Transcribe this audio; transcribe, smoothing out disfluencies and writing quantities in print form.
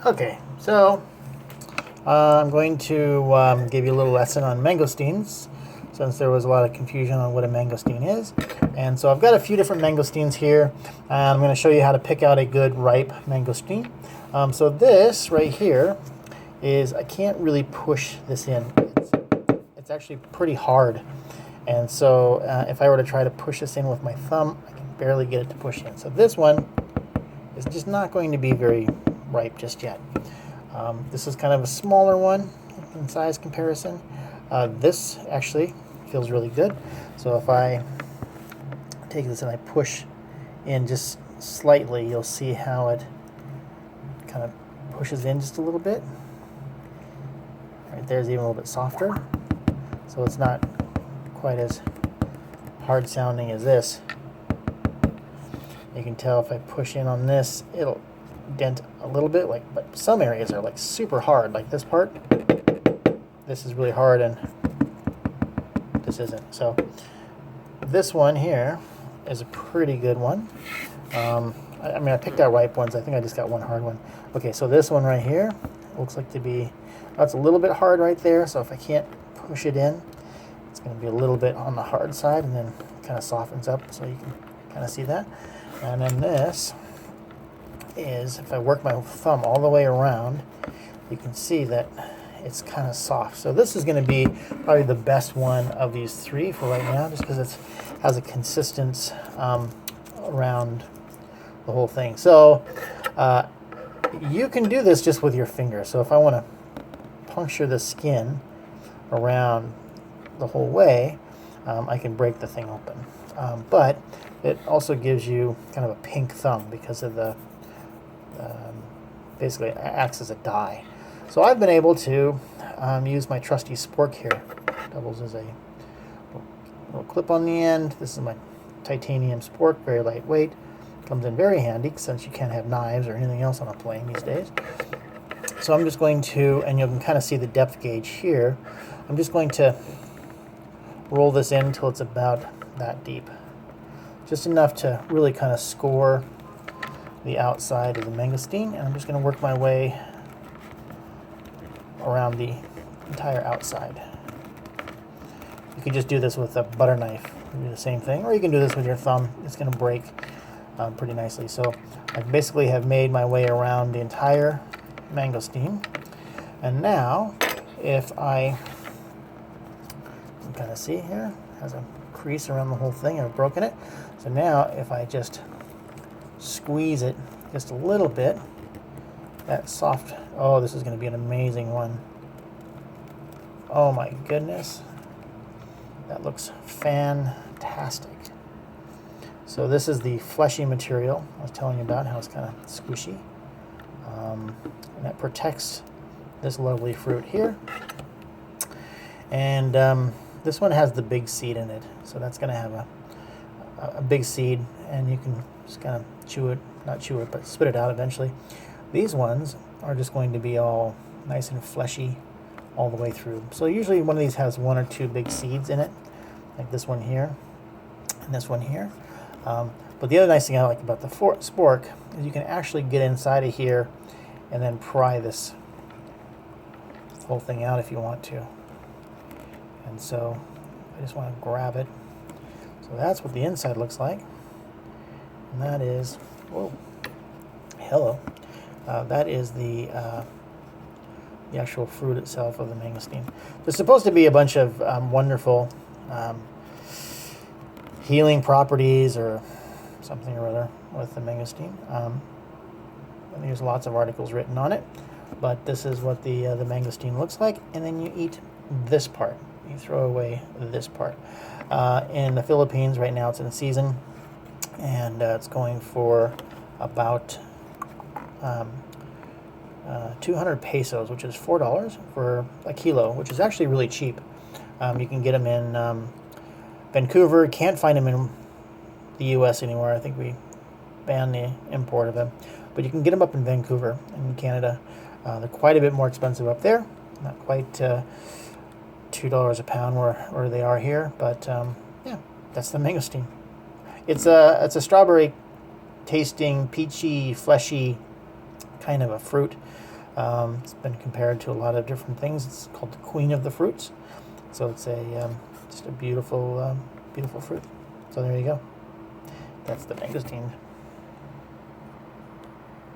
Okay, so I'm going to give you a little lesson on mangosteens, since there was a lot of confusion on what a mangosteen is. And so I've got a few different mangosteens here, and I'm going to show you how to pick out a good ripe mangosteen. So this right here is, I can't really push this in. It's actually pretty hard. And so if I were to try to push this in with my thumb, I can barely get it to push in. So this one is just not going to be very ripe just yet. This is kind of a smaller one in size comparison. This actually feels really good. So if I take this and I push in just slightly, you'll see how it kind of pushes in just a little bit. Right there's even a little bit softer. So it's not quite as hard sounding as this. You can tell if I push in on this, it'll dent a little bit, but some areas are like super hard, like this part. This is really hard and this isn't. So this one here is a pretty good one. I mean, I picked out ripe ones. I think I just got one hard one. Okay, so this one right here looks like to be, that's a little bit hard right there. So if I can't push it in, it's going to be a little bit on the hard side, and then kind of softens up so you can kind of see that. And then this is, if I work my thumb all the way around, you can see that it's kind of soft. So this is going to be probably the best one of these three for right now, just because it has a consistence around the whole thing. So you can do this just with your finger. So if I want to puncture the skin around the whole way, I can break the thing open. But it also gives you kind of a pink thumb because of the basically it acts as a dye. So I've been able to use my trusty spork here. Doubles as a little clip on the end. This is my titanium spork, very lightweight. Comes in very handy since you can't have knives or anything else on a plane these days. So I'm just going to, and you can kind of see the depth gauge here, I'm just going to roll this in until it's about that deep. Just enough to really kind of score the outside of the mangosteen, and I'm just going to work my way around the entire outside. You can just do this with a butter knife, do the same thing, or you can do this with your thumb. It's going to break pretty nicely. So I basically have made my way around the entire mangosteen, and now if I can kind of see here, it has a crease around the whole thing, and I've broken it. So now if I just squeeze it just a little bit, that soft, oh, this is going to be an amazing one. Oh my goodness, that looks fantastic. So this is the fleshy material I was telling you about, how it's kind of squishy, and that protects this lovely fruit here. And this one has the big seed in it, so that's going to have a big seed, and you can just kind of chew it, not chew it, but spit it out eventually. These ones are just going to be all nice and fleshy all the way through. So usually one of these has one or two big seeds in it, like this one here and this one here. But the other nice thing I like about the spork is you can actually get inside of here and then pry this whole thing out if you want to. And so I just want to grab it. So that's what the inside looks like. And that is, whoa, hello. That is the actual fruit itself of the mangosteen. There's supposed to be a bunch of wonderful healing properties or something or other with the mangosteen. And there's lots of articles written on it, but this is what the mangosteen looks like. And then you eat this part. You throw away this part. In the Philippines right now, it's in season, and it's going for about 200 pesos, which is $4 for a kilo, which is actually really cheap. You can get them in Vancouver. Can't find them in the U.S. anymore. I think we banned the import of them, but you can get them up in Vancouver in Canada. They're quite a bit more expensive up there. Not quite $2 a pound where they are here, but yeah, that's the mangosteen. It's a strawberry tasting, peachy, fleshy kind of a fruit. It's been compared to a lot of different things. It's called the queen of the fruits. So it's just a beautiful, beautiful fruit. So there you go. That's the mangosteen.